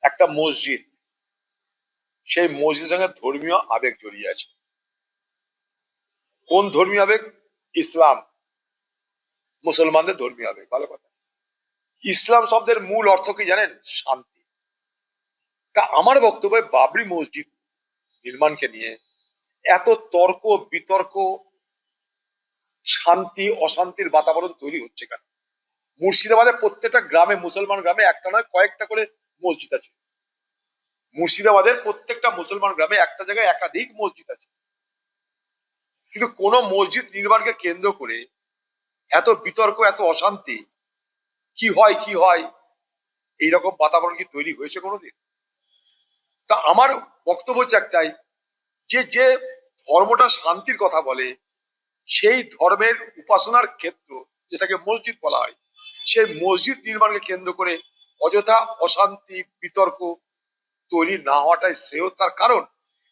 একটা মসজিদ, সেই মসজিদের সঙ্গে ধর্মীয় আবেগ জড়িয়ে আছে। কোন ধর্মীয় আবেগ? ইসলাম, মুসলমানদের ধর্মীয় আবেগ। ভালো কথা। ইসলাম শব্দের মূল অর্থ কি জানেন? শান্তি। তা আমার বক্তব্য, বাবরি মসজিদ নির্মাণকে নিয়ে এত তর্ক বিতর্ক, শান্তি অশান্তির বাতাবরণ তৈরি হচ্ছে কেন? মুর্শিদাবাদের প্রত্যেকটা গ্রামে, মুসলমান গ্রামে একটা নয় কয়েকটা করে মসজিদ আছে। মুর্শিদাবাদের প্রত্যেকটা মুসলমান গ্রামে একটা জায়গায় একাধিক মসজিদ আছে, কিন্তু কোন মসজিদ নির্মাণকে কেন্দ্র করে এত বিতর্ক, এত অশান্তি, কি হয় কি হয়, এইরকম বাতাবরণ কি তৈরি হয়েছে কোনোদিন? তা আমার বক্তব্য হচ্ছে একটাই, যে যে ধর্মটা শান্তির কথা বলে, সেই ধর্মের উপাসনার ক্ষেত্র যেটাকে মসজিদ বলা হয়, সেই মসজিদ নির্মাণকে কেন্দ্র করে অযথা অশান্তি বিতর্ক তৈরি না হওয়াটাই শ্রেয়। তার কারণ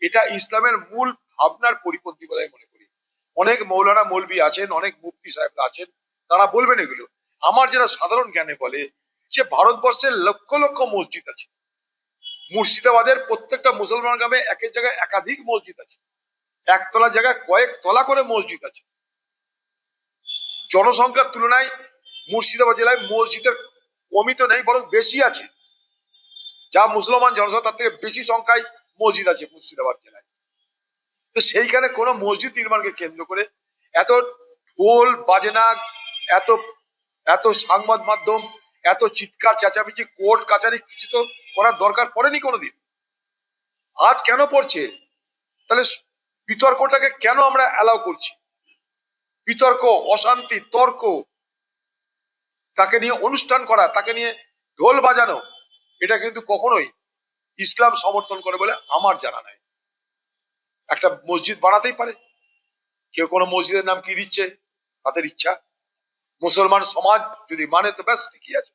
এটা ইসলামের মূল ভাবনার পরিপন্থী বলে আমি মনে করি। অনেক মৌলানা মৌলবি আছেন, অনেক মুফতি সাহেবরা আছেন, তারা বলবেন এগুলো। আমার যেটা সাধারণ জ্ঞানে বলে, যে ভারতবর্ষের লক্ষ লক্ষ মসজিদ আছে। মুর্শিদাবাদের প্রত্যেকটা মুসলমান গ্রামে একের জায়গায় একাধিক মসজিদ আছে, একতলা জায়গায় কয়েক তলা করে মসজিদ আছে। জনসংখ্যার তুলনায় মুর্শিদাবাদ জেলায় মসজিদের কমই তো নেই, বরং বেশি আছে। যা মুসলমান জনসংখ্যা তার থেকে বেশি সংখ্যায় মসজিদ আছে মুর্শিদাবাদ জেলায়। তো সেইখানে কোনো মসজিদ নির্মাণকে কেন্দ্র করে এত ঢোল বাজনা, এত এত সংবাদ মাধ্যম, এত চিৎকার চেঁচামেচি, কোর্ট কাচারি, কিছু তো করার দরকার পড়েনি কোনোদিন। আজ কেন পড়ছে? তাহলে বিতর্কটাকে কেন আমরা অ্যালাউ করছি? বিতর্ক, অশান্তি, তর্ক, তাকে নিয়ে অনুষ্ঠান করা, তাকে নিয়ে ঢোল বাজানো, এটা কিন্তু কখনোই ইসলাম সমর্থন করে বলে আমার জানা নাই। একটা মসজিদ বানাতেই পারে, কেউ কোনো মসজিদের নাম কি দিচ্ছে তাদের ইচ্ছা। মুসলমান সমাজ যদি মানে তো ব্যাস ঠিকই আছে।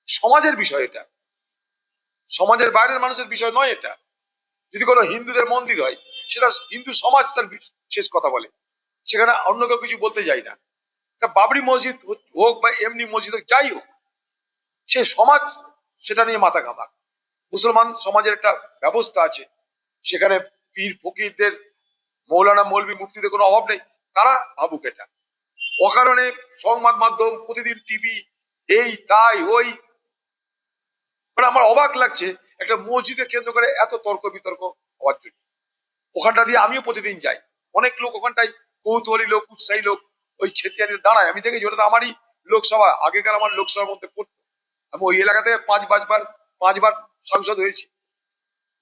সমাজের বিষয় এটা, সমাজের বাইরের মানুষের বিষয় নয় এটা। যদি কোনো হিন্দুদের মন্দির হয়, সেটা হিন্দু সমাজ তার শেষ কথা বলে, সেখানে অন্য কেউ কিছু বলতে যায় না। তা বাবরি মসজিদ হোক বা এমনি মসজিদ হোক, যাই হোক, সে সমাজ সেটা নিয়ে মাথা ঘামাক। মুসলমান সমাজের একটা ব্যবস্থা আছে, সেখানে পীর ফকিরদের, মৌলানা মৌলবি মুফতিদের কোনো অভাব নেই, তারা ভাবুক এটা। অকারণে সংবাদ মাধ্যম, প্রতিদিন টিভি, এই তাই ওই, মানে আমার অবাক লাগছে একটা মসজিদে কেন্দ্র করে এত তর্ক বিতর্ক হওয়ার জন্য। ওখানটা দিয়ে আমিও প্রতিদিন যাই, অনেক লোক ওখানটায় কৌতূহলী লোক, উৎসাহী লোক, ওই ছেতিয়ানিতে দাঁড়ায়। আমি দেখেছি, ওটা তো আমারই লোকসভা, আগেকার আমার লোকসভার মধ্যে পড়তো। আমি ওই এলাকাতে পাঁচবার সাংসদ হয়েছি।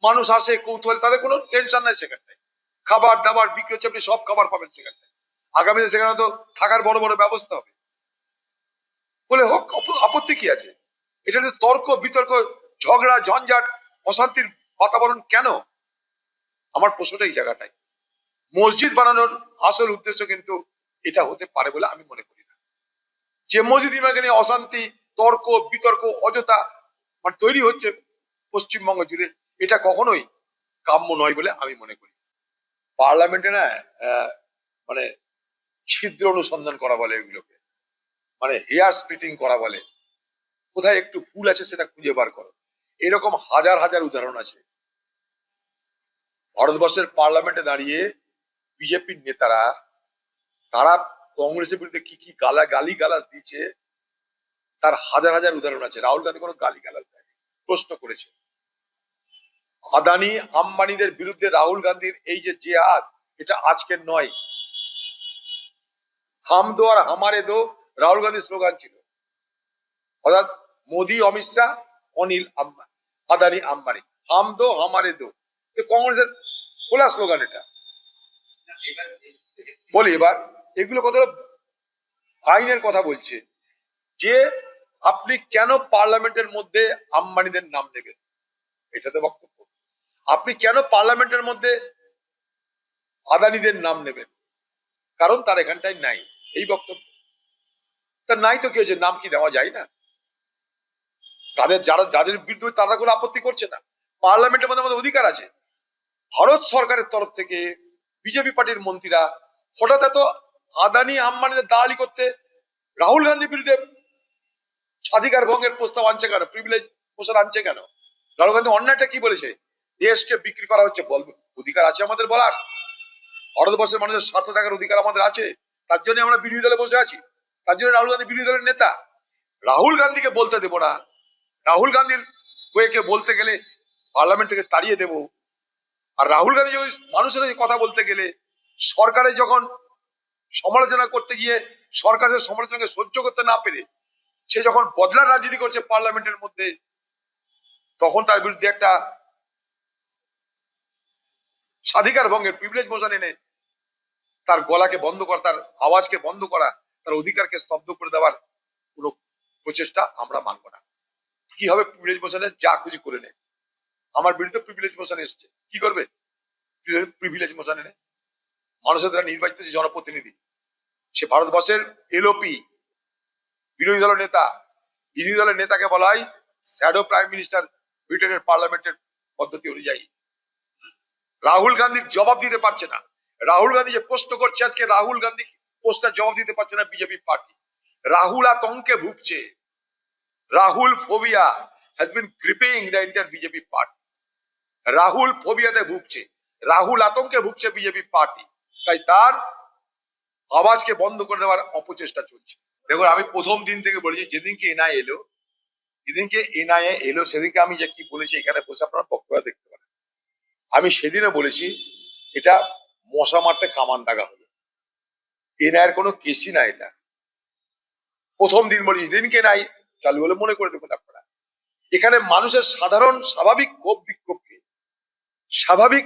মানুষ আসে কৌতূহল, তাদের কোনো টেনশন নাই সেখানটায়। খাবার দাবার বিক্রি হচ্ছে, আপনি সব খাবার পাবেন সেখানটায়। আগামীতে সেখানে তো থাকার বড় বড় ব্যবস্থা হবে, বলে হোক, আপত্তি কি আছে? এটা তো তর্ক বিতর্ক, ঝগড়া ঝঞ্ঝাট, অশান্তির বাতাবরণ কেন? আমার প্রশ্নটা এই জায়গাটাই। মসজিদ বানানোর আসল উদ্দেশ্য কিন্তু এটা হতে পারে বলে আমি মনে করি না। যে মসজিদ নির্মাণকে নিয়ে অশান্তি, তর্ক বিতর্ক অযথা মানে তৈরি হচ্ছে পশ্চিমবঙ্গ জুড়ে, এটা কখনোই কাম্য নয় বলে আমি মনে করি। পার্লামেন্টে না মানে ছিদ্র অনুসন্ধান করা বলে এগুলোকে, মানে হেয়ার স্প্লিটিং করা বলে। কোথায় একটু ভুল আছে সেটা খুঁজে বার করো। এরকম হাজার হাজার উদাহরণ আছে। ভারতবর্ষের পার্লামেন্টে দাঁড়িয়ে বিজেপির নেতারা, তারা কংগ্রেসের বিরুদ্ধে কি কি গালি গালাজ দিচ্ছে, তার হাজার হাজার উদাহরণ আছে। রাহুল গান্ধী কোনো গালি গালাজ দেয়নি, প্রশ্ন করেছে। আদানি আম্বানিদের বিরুদ্ধে রাহুল গান্ধীর এই যে জেহাদ, এটা আজকের নয়। হাম দো আর হামারে দো রাহুল গান্ধীর স্লোগান ছিল। অর্থাৎ মোদি, অমিত শাহ, অনিল আম্বানি, আদানি আম্বানি, হাম দো হামারে দো, কংগ্রেসের খোলা স্লোগান এটা। বলি এবার এগুলো কত আইনের কথা বলছে, যে আপনি কেন পার্লামেন্টের মধ্যে আম্বানিদের নাম নেবেন, এটাতে বক্তব্য। আপনি কেন পার্লামেন্টের মধ্যে আদানিদের নাম নেবেন, কারণ তার এখানটায় নাই, এই বক্তব্য। তার নাই তো কি হয়েছে, নাম কি নেওয়া যায় না? যাদের বিরুদ্ধে তারা কোনো আপত্তি করছে না। পার্লামেন্টের মধ্যে আমাদের অধিকার আছে। ভারত সরকারের তরফ থেকে বিজেপি পার্টির মন্ত্রীরা হঠাৎ এত আদানি আম্বানিদের দালালি করতে রাহুল গান্ধীর বিরুদ্ধে স্বাধিকার ভঙ্গের প্রস্তাব আনছে কেন, প্রিভিলেজ প্রস্তাব আনছে কেন? রাহুল গান্ধী অন্যায়টা কি বলেছে? দেশকে বিক্রি করা হচ্ছে। বলবে অধিকার আছে আমাদের বলার, ভারতবর্ষের মানুষের স্বার্থ থাকার অধিকার আমাদের আছে, তার জন্য আমরা বিরোধী দলে বসে আছি, তার জন্য রাহুল গান্ধী বিরোধী দলের নেতা। রাহুল গান্ধীকে বলতে দেবো না, রাহুল গান্ধীর হয়ে বলতে গেলে পার্লামেন্ট থেকে তাড়িয়ে দেব। আর রাহুল গান্ধী ওই মানুষের কথা বলতে গেলে, সরকারের যখন সমালোচনা করতে গিয়ে সরকারের সমালোচনাকে সহ্য করতে না পেরে সে যখন বদলার রাজনীতি করছে পার্লামেন্টের মধ্যে, তখন তার বিরুদ্ধে একটা স্বাধিকার ভঙ্গের প্রিভিলেজ মোশন এনে তার গলাকে বন্ধ করা, তার আওয়াজকে বন্ধ করা, তার অধিকারকে স্তব্ধ করে দেওয়ার পুরো প্রচেষ্টা আমরা মানব না। কি হবে? প্রিভিলেজ মোশনে যা খুশি করে নে। আমার বিরুদ্ধে প্রিভিলেজ মোশন এসছে, কি করবে? প্রিভিলেজ মোশন এনে মানুষের দ্বারা নির্বাচিত যে জনপ্রতিনিধি, সে ভারতবর্ষের এলওপি, বিরোধী দলের নেতা। বিরোধী দলের নেতাকে বলা হয় শ্যাডো প্রাইম মিনিস্টার ব্রিটেনের পার্লামেন্টের পদ্ধতি অনুযায়ী। রাহুল গান্ধীর জবাব দিতে পারছে না। রাহুল গান্ধী যে প্রশ্ন করছে আজকে, রাহুল গান্ধী প্রশ্নের জবাব দিতে পারছে না বিজেপি পার্টি। রাহুল আতঙ্কে ভুগছে। Rahul phobia has been gripping the entire BJP party. Rahul ফোবিয়াতে ভুগছে, রাহুল আতঙ্কে ভুগছে বিজেপি পার্টি। তাই তার আওয়াজকে বন্ধ করে দেওয়ার অপচেষ্টা চলছে। দেখুন, আমি প্রথম দিন থেকে বলেছি, যেদিনকে এনআইএ এলো, যেদিনকে এনআইএ এলো সেদিনকে আমি যে কি বলেছি এখানে বসে আপনারা বক্তব্য দেখতে পারেন। আমি সেদিনও বলেছি এটা মশা মারতে কামান দাগা হলো, এনআইএর কোনো কেসই না এটা। প্রথম দিন বলেছি, যেদিনকে এনআইএ চালু হলো, মনে করে দেখুন আপনারা, এখানে মানুষের সাধারণ স্বাভাবিক ক্ষোভ বিক্ষোভকে, স্বাভাবিক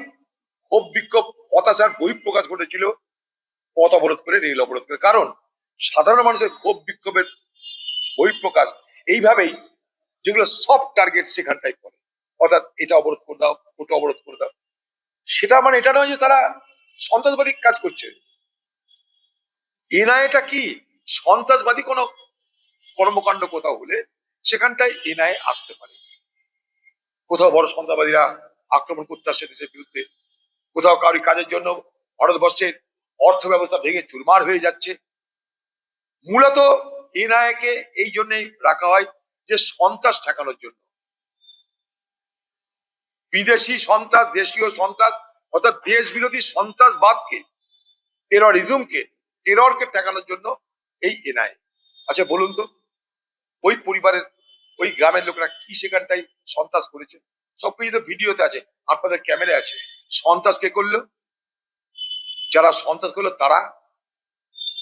ক্ষোভ বিক্ষোভ হতাশার বহিঃপ্রকাশ ঘটেছিল পথ অবরোধ করে, রেল অবরোধ করে। কারণ সাধারণ মানুষের ক্ষোভ বিক্ষোভের বহিঃপ্রকাশ এইভাবেই, যেগুলো সব টার্গেট সেখানটাই পড়ে, অর্থাৎ এটা অবরোধ করে দাও, ওটা অবরোধ করে দাও। সেটা মানে এটা নয় যে তারা সন্ত্রাসবাদী কাজ করছে। এনআইএটা কি? সন্ত্রাসবাদী কোনো কর্মকাণ্ড কোথাও হলে সেখানটায় এনআইএ আসতে পারে। কোথাও বড় সন্ত্রাসবাদীরা আক্রমণ করতে আসছে দেশের বিরুদ্ধে, কোথাও কারোর কাজের জন্য ভারতবর্ষের অর্থ ব্যবস্থা ভেঙে চুরমার হয়ে যাচ্ছে। মূলত এনআইএ কে এই জন্যই রাখা হয় যে সন্ত্রাস ঠেকানোর জন্য। বিদেশি সন্ত্রাস, দেশীয় সন্ত্রাস, অর্থাৎ দেশ বিরোধী সন্ত্রাসবাদকে, টেররিজমকে, টেররকে ঠেকানোর জন্য এই এনআইএ। আচ্ছা বলুন তো, ওই পরিবারের, ওই গ্রামের লোকেরা কি সেখানটাই সন্ত্রাস করেছে? সবকিছু তো ভিডিওতে আছে, আপনাদের ক্যামেরায় আছে। সন্ত্রাস কে করলো? যারা সন্ত্রাস করলো তারা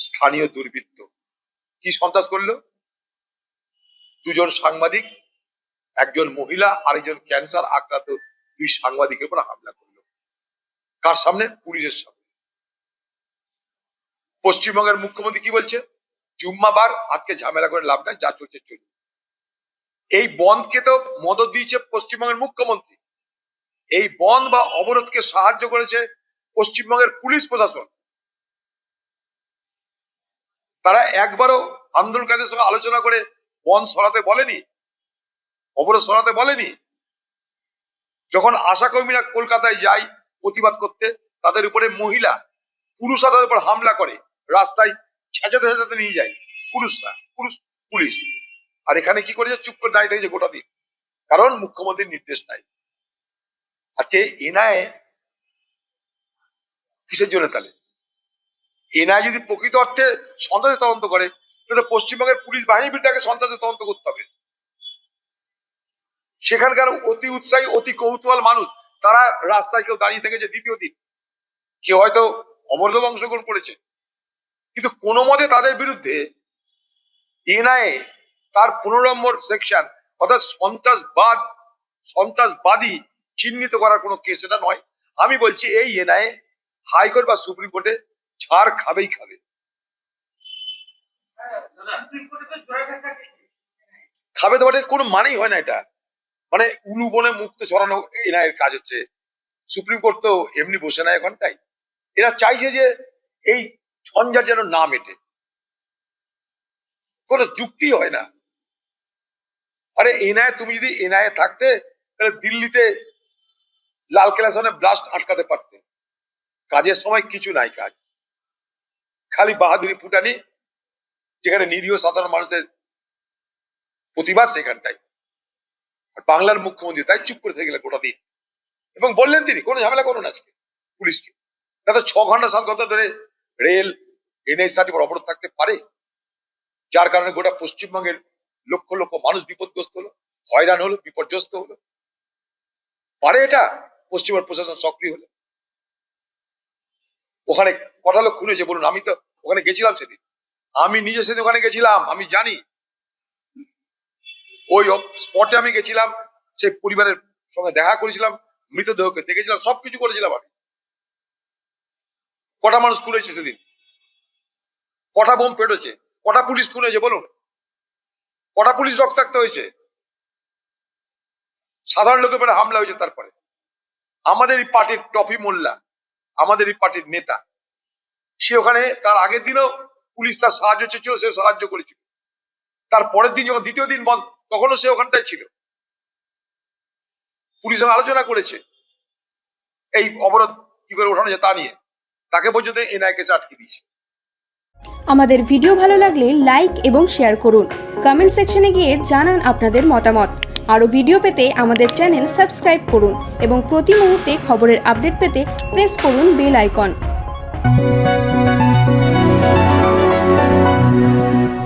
স্থানীয় দুর্বৃত্ত। কি সন্ত্রাস করলো? দুজন সাংবাদিক, একজন মহিলা, আরেকজন ক্যান্সার আক্রান্ত দুই সাংবাদিকের উপর হামলা করলো। কার সামনে? পুলিশের সামনে। পশ্চিমবঙ্গের মুখ্যমন্ত্রী কি বলছে? জুম্মাবার, আজকে ঝামেলা করে লাভ নাই, যা চলছে চলুন। এই বন্ধকে তো মদত দিয়েছে পশ্চিমবঙ্গের মুখ্যমন্ত্রী। এই বন্ধ বা অবরোধকে সাহায্য করেছে পশ্চিমবঙ্গের পুলিশ প্রশাসন। তারা একবারও আন্দোলনকারীদের সঙ্গে আলোচনা করে বন্ধ সরাতে বলেনি, অবরোধ সরাতে বলেনি। যখন আশা কর্মীরা কলকাতায় যায় প্রতিবাদ করতে, তাদের উপরে মহিলা, পুরুষরা তাদের উপর হামলা করে, রাস্তায় ছেঁচাতে ছেঁচাতে নিয়ে যায় পুরুষরা, পুলিশ। আর এখানে কি করেছে? চুপ করে দাঁড়িয়ে থেকেছে গোটা দিন, কারণ মুখ্যমন্ত্রীর নির্দেশ নাই। আজকে এনআইএ কিসের জন্য? তাহলে এনআইএ যদি প্রকৃত অর্থে সন্ত্রাসের তদন্ত করে, তাহলে পশ্চিমবঙ্গের পুলিশ বাহিনীর বিরুদ্ধে আগে সন্ত্রাসের তদন্ত করতে হবে। সেখানকার অতি উৎসাহী, অতি কৌতূহল মানুষ, তারা রাস্তায় কেউ দাঁড়িয়ে থেকেছে দ্বিতীয় দিন, কেউ হয়তো অবরোধে অংশগ্রহণ করেছে, কিন্তু কোনো মতে তাদের বিরুদ্ধে এনআইএ তার 15 নম্বর সেকশন, অর্থাৎ সন্ত্রাসবাদী চিহ্নিত করার কোনো কেস এটা নয়। আমি বলছি এই এনআইএ হাইকোর্ট বা সুপ্রিম কোর্টে ছাড় খাবেই খাবে। খাবে তো বটে, কোনো মানেই হয় না। এটা মানে উলু বনে মুক্ত ছড়ানো এনআইএর কাজ হচ্ছে। সুপ্রিম কোর্ট তো এমনি বসে না এখনটাই, এরা চাইছে যে এই ঝঞ্ঝাট যেন না মেটে। কোনো যুক্তি হয় না। আরে এনআইএ, তুমি যদি এনআইএ থাকতে তাহলে দিল্লিতে লালকেল্লার সামনে ব্লাস্ট আটকাতে পারতে। কাজের সময় কিছু নাই কাজ, খালি বাহাদুরি ফুটানি, যেখানে নিরীহ সাধারণ মানুষের প্রতিবাদ সেখানটাই। আর বাংলার মুখ্যমন্ত্রী তাই চুপ করে থেকে গেলেন গোটা দিন, এবং বললেন তিনি কোনো ঝামেলা করুন আজকে পুলিশকে। তাতে 6 ঘন্টা 7 ঘন্টা ধরে রেল NH-30 পর অবরোধ থাকতে পারে, যার কারণে গোটা পশ্চিমবঙ্গের লক্ষ লক্ষ মানুষ বিপদগ্রস্ত হলো, হয়রান হলো, বিপর্যস্ত হলো? পারে এটা? পশ্চিমবঙ্গ প্রশাসন সক্রিয় হলো। ওখানে কটা লোক খুন হয়েছে বলুন? আমি তো ওখানে গেছিলাম সেদিন, আমি নিজে সেদিন ওখানে গেছিলাম, আমি জানি। ওই স্পটে আমি গেছিলাম, সেই পরিবারের সঙ্গে দেখা করেছিলাম, মৃতদেহকে দেখেছিলাম, সবকিছু করেছিলাম আমি। কটা মানুষ খুন হয়েছে সেদিন? কটা বোম পেটেছে? কটা পুলিশ খুন হয়েছে বলুন? কটা পুলিশ রক্তাক্ত হয়েছে? সাধারণ লোকের উপরে হামলা হয়েছে। তারপরে আমাদের এই পার্টির টফি মোল্লা, আমাদের এই পার্টির নেতা, সে ওখানে তার আগের দিনও পুলিশ তার সাহায্য চেয়েছিল, সে সাহায্য করেছিল। তার পরের দিন যখন দ্বিতীয় দিন বন্ধ, তখনও সে ওখানটায় ছিল, পুলিশ সঙ্গে আলোচনা করেছে এই অবরোধ কি করে ওঠানো যায় তা নিয়ে। তাকে পর্যন্ত NIA কেসে আটকে দিয়েছে। আমাদের ভিডিও ভালো লাগলে লাইক এবং শেয়ার করুন, কমেন্ট সেকশনে গিয়ে জানান আপনাদের মতামত। আরও ভিডিও পেতে আমাদের চ্যানেল সাবস্ক্রাইব করুন এবং প্রতি মুহূর্তে খবরের আপডেট পেতে প্রেস করুন বেল আইকন।